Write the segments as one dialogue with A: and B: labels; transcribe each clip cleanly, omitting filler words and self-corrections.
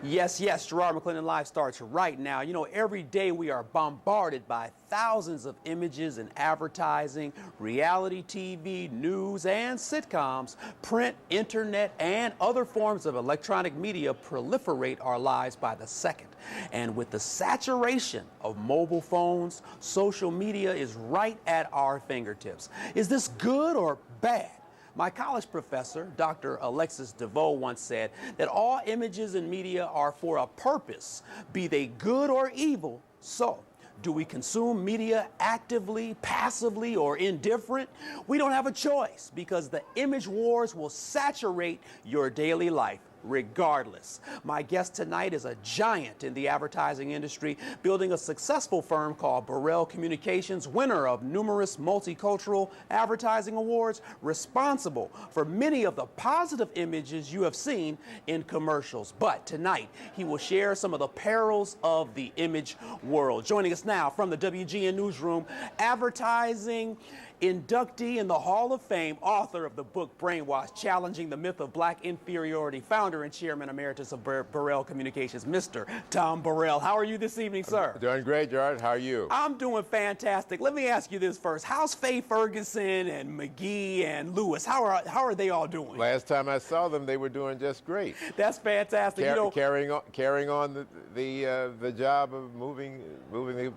A: Yes, Garrard McClendon Live starts right now. You know, every day we are bombarded by thousands of images and advertising, reality TV, news, and sitcoms. Print, internet, and other forms of electronic media proliferate our lives by the second. And with the saturation of mobile phones, social media is right at our fingertips. Is this good or bad? My college professor, Dr. Alexis DeVoe, once said that all images and media are for a purpose, be they good or evil. So, do we consume media actively, passively, or indifferent? We don't have a choice because the image wars will saturate your daily life regardless. My guest tonight is a giant in the advertising industry, building a successful firm called Burrell Communications, winner of numerous multicultural advertising awards, responsible for many of the positive images you have seen in commercials. But tonight, he will share some of the perils of the image world. Joining us now from the WGN Newsroom, advertising inductee in the Hall of Fame, author of the book Brainwash, Challenging the Myth of Black Inferiority, founder and chairman emeritus of Burrell Communications, Mr. Tom Burrell. How are you this evening, sir?
B: Doing great, Gerard. How are you?
A: I'm doing fantastic. Let me ask you this first. How's Faye Ferguson and McGee and Lewis? How are they all doing?
B: Last time I saw them, they were doing just great.
A: That's fantastic.
B: Carrying on the job of moving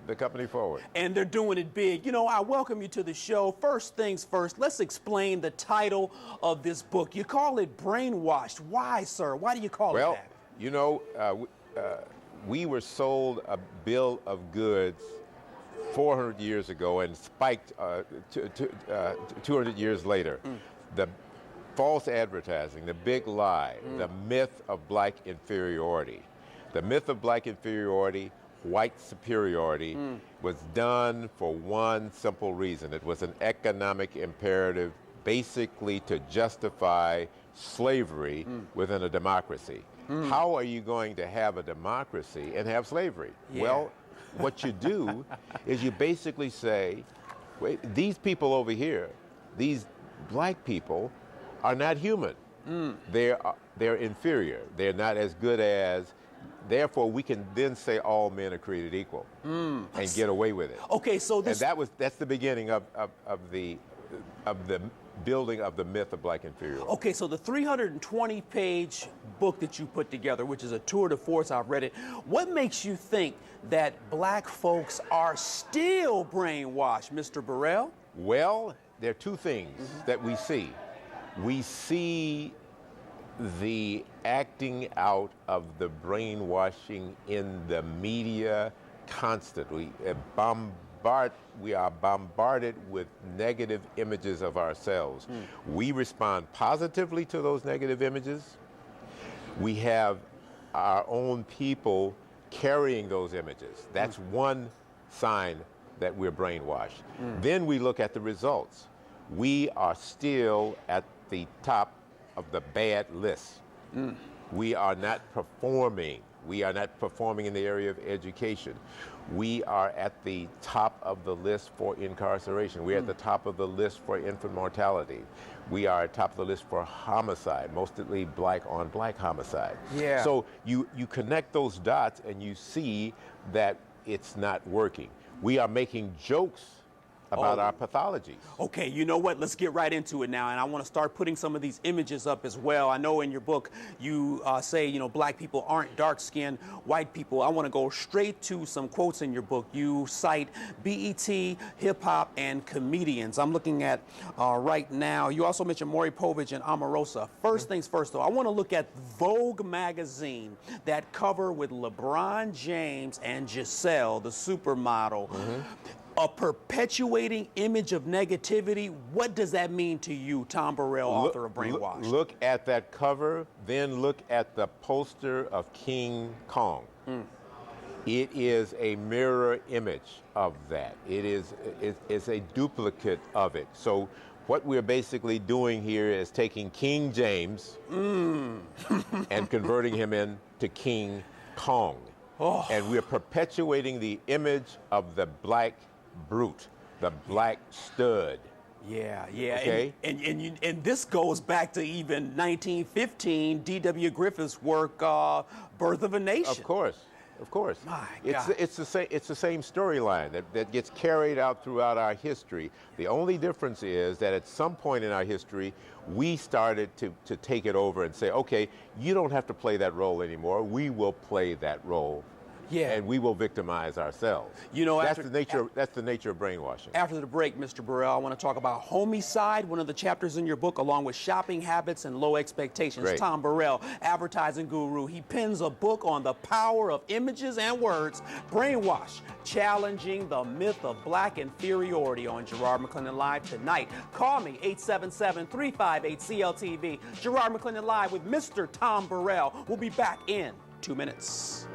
B: the company forward.
A: And they're doing it big. You know, I welcome you to the show. First things first, let's explain the title of this book. You call it Brainwashed. Why, sir? Why do you call it that?
B: Well, you know, we were sold a bill of goods 400 years ago and spiked 200 years later. The false advertising, the big lie, the myth of black inferiority. The myth of black inferiority, white superiority, was done for one simple reason. It was an economic imperative, basically to justify slavery within a democracy. How are you going to have a democracy and have slavery?
A: Yeah.
B: Well, what you do is you basically say, wait, these people over here, these black people, are not human. They're inferior. They're not as good as. Therefore, we can then say all men are created equal and get away with it.
A: Okay, so this.
B: And that's the beginning of the building of the myth of black inferiority.
A: Okay, so the 320-page book that you put together, which is a tour de force, I've read it. What makes you think that black folks are still brainwashed, Mr. Burrell?
B: Well, there are two things that we see. We see the acting out of the brainwashing in the media constantly. We are bombarded with negative images of ourselves. We respond positively to those negative images. We have our own people carrying those images. That's one sign that we're brainwashed. Then we look at the results. We are still at the top of the bad list. We are not performing. We are not performing in the area of education. We are at the top of the list for incarceration. We're at the top of the list for infant mortality. We are at top of the list for homicide, mostly black on black homicide.
A: Yeah.
B: So you connect those dots and you see that it's not working. We are making jokes about our pathologies.
A: Okay, you know what? Let's get right into it now. And I want to start putting some of these images up as well. I know in your book you say, you know, black people aren't dark-skinned white people. I want to go straight to some quotes in your book. You cite BET, hip-hop, and comedians. I'm looking at right now. You also mentioned Maury Povich and Omarosa. First things first, though, I want to look at Vogue magazine, that cover with LeBron James and Giselle, the supermodel. A perpetuating image of negativity. What does that mean to you, Tom Burrell, author of Brainwash?
B: Look at that cover, then look at the poster of King Kong. It is a mirror image of that. It's a duplicate of it. So what we're basically doing here is taking King James and converting him into King Kong. And we're perpetuating the image of the black brute, the black stud.
A: Yeah, yeah.
B: Okay.
A: And this goes back to even 1915, D.W. Griffith's work, Birth of a Nation.
B: Of course. Of course.
A: My God.
B: It's the same storyline that gets carried out throughout our history. The only difference is that at some point in our history, we started to take it over and say, okay, you don't have to play that role anymore. We will play that role.
A: Yeah.
B: And we will victimize ourselves.
A: You know,
B: that's the nature of brainwashing.
A: After the break, Mr. Burrell, I want to talk about homicide, one of the chapters in your book, along with shopping habits and low expectations.
B: Great.
A: Tom Burrell, advertising guru, he pens a book on the power of images and words, Brainwash, challenging the myth of black inferiority on Garrard McClendon Live tonight. Call me, 877-358-CLTV. Garrard McClendon Live with Mr. Tom Burrell. We'll be back in 2 minutes.